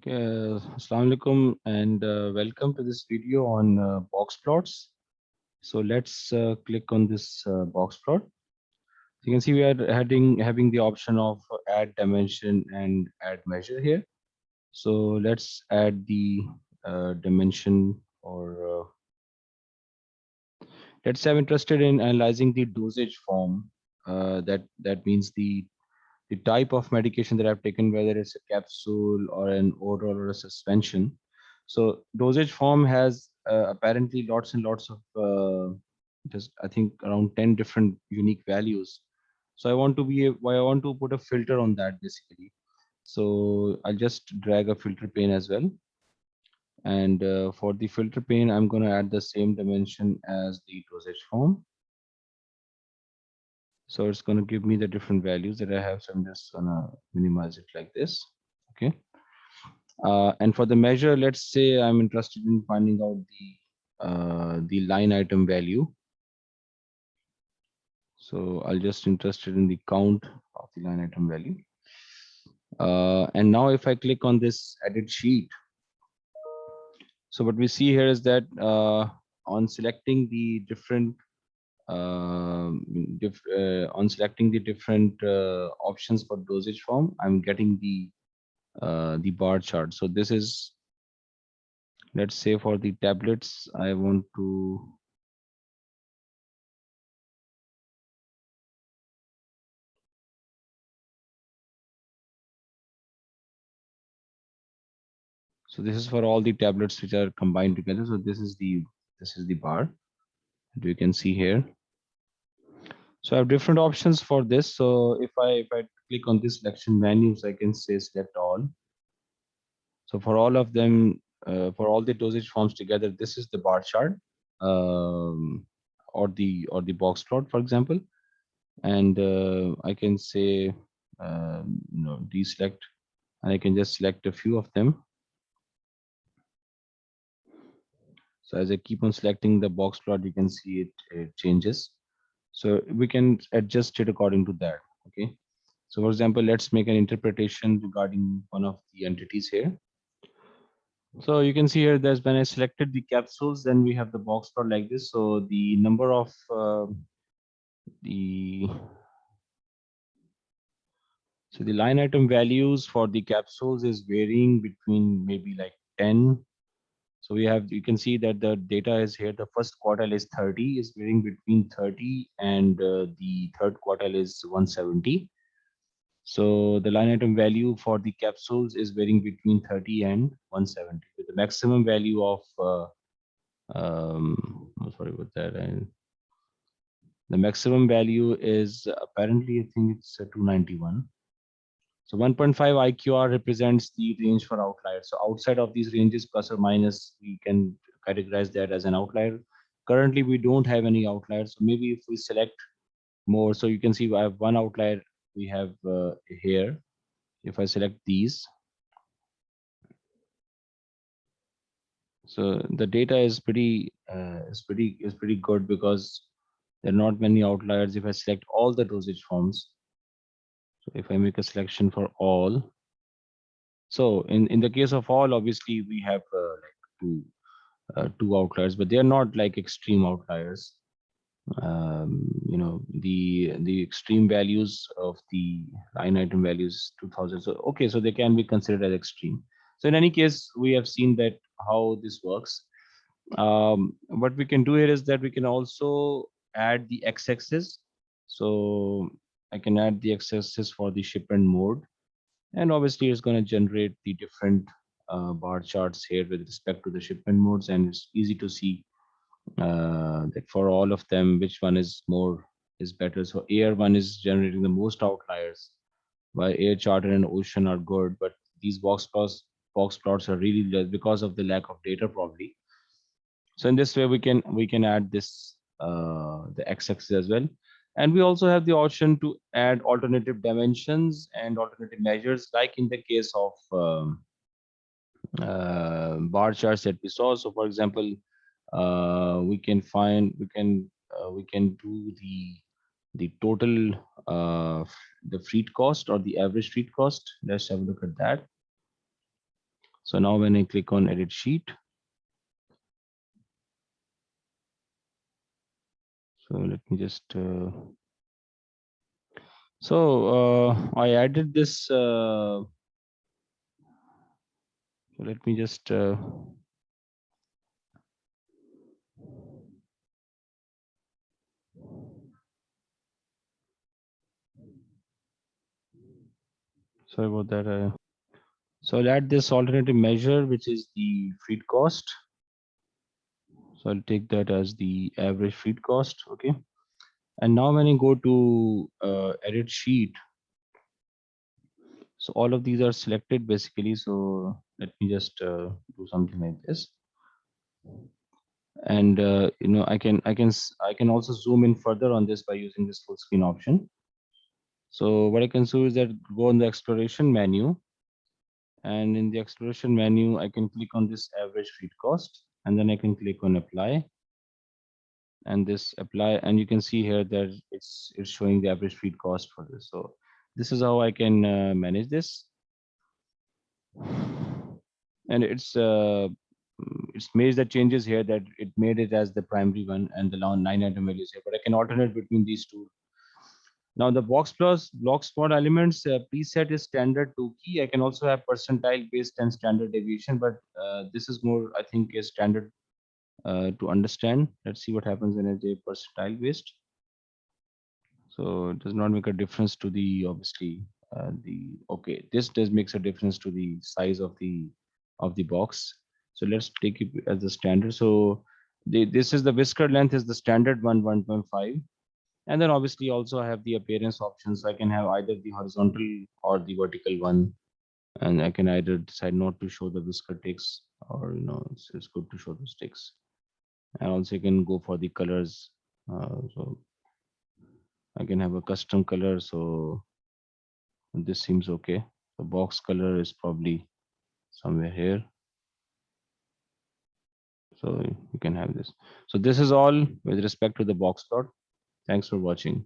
Assalamu alaikum and welcome to this video on box plots. So let's click on this box plot. You can see we are having the option of add dimension and add measure here. So let's add the dimension, or let's say I'm interested in analyzing the dosage form. That means the type of medication that I've taken, whether it's a capsule or an oral or a suspension. So dosage form has apparently lots and lots of just I think around 10 different unique values. So I want to put a filter on that basically. So I'll just drag a filter pane as well. And for the filter pane, I'm going to add the same dimension as the dosage form. So it's going to give me the different values that I have. So I'm just going to minimize it like this. Okay. And for the measure, let's say I'm interested in finding out the line item value. So I'll just interested in the count of the line item value. And now if I click on this edit sheet, so what we see here is that on selecting the different on selecting the different options for dosage form, I'm getting the bar chart. So this is, let's say for the tablets, I want to so this is for all the tablets which are combined together. So this is the bar that you can see here. So I have different options for this. So if I click on this selection menus, I can say select all. So for all of them, for all the dosage forms together, this is the bar chart, or the box plot, for example. And I can say deselect, and I can just select a few of them. So as I keep on selecting the box plot, you can see it changes. So we can adjust it according to that. Okay. So for example, let's make an interpretation regarding one of the entities here. So you can see here, there's when I selected the capsules, then we have the box plot like this. So the number of the so the line item values for the capsules is varying between maybe like 10. So you can see that the data is here. The first quartile is 30, is varying between 30, and the third quartile is 170. So the line item value for the capsules is varying between 30 and 170, with the maximum value of sorry about that. The maximum value is apparently, I think it's 291. So 1.5 IQR represents the range for outliers. So outside of these ranges, plus or minus, we can categorize that as an outlier. Currently, we don't have any outliers. So maybe if we select more, so you can see I have one outlier we have here. If I select these, so the data is pretty good because there are not many outliers. If I select all the dosage forms, so if I make a selection for all, so in the case of all, obviously we have like two outliers, but they are not like extreme outliers. The extreme values of the line item values 2000. So okay, so they can be considered as extreme. So in any case, we have seen that how this works. What we can do here is that we can also add the x-axis. So I can add the x-axis for the shipment mode, and obviously it's going to generate the different bar charts here with respect to the shipment modes, and it's easy to see that for all of them, which one is better. So air one is generating the most outliers, while air, charter, and ocean are good, but these box plots are really less because of the lack of data probably. So in this way, we can add this the x-axis as well. And we also have the option to add alternative dimensions and alternative measures, like in the case of bar charts that we saw. So for example, we can do the total the freight cost or the average freight cost. Let's have a look at that. So now when I click on edit sheet, so let me just I added this. Let me just sorry about that. So I'll add this alternative measure, which is the feed cost. So I'll take that as the average feed cost. Okay. And now when I go to edit sheet, so all of these are selected basically. So let me just do something like this. And I can also zoom in further on this by using this full screen option. So what I can do is that go on the exploration menu, and in the exploration menu, I can click on this average feed cost, and then I can click on apply, and this apply, and you can see here that it's showing the average feed cost for this. So this is how I can manage this, and it's made the changes here that it made it as the primary one and the 9 item values here, but I can alternate between these two. Now the box plus block spot elements preset is standard to key. I can also have percentile based and standard deviation, but this is more, I think, is standard to understand. Let's see what happens when I say percentile based. So it does not make a difference to the obviously the okay. This does makes a difference to the size of the box. So let's take it as the standard. So this is the whisker length is the standard one 1.5. And then obviously also I have the appearance options. I can have either the horizontal or the vertical one, and I can either decide not to show the whisker ticks, or it's good to show those ticks. And also you can go for the colors. So I can have a custom color. So this seems okay. The box color is probably somewhere here. So you can have this. So this is all with respect to the box plot. Thanks for watching.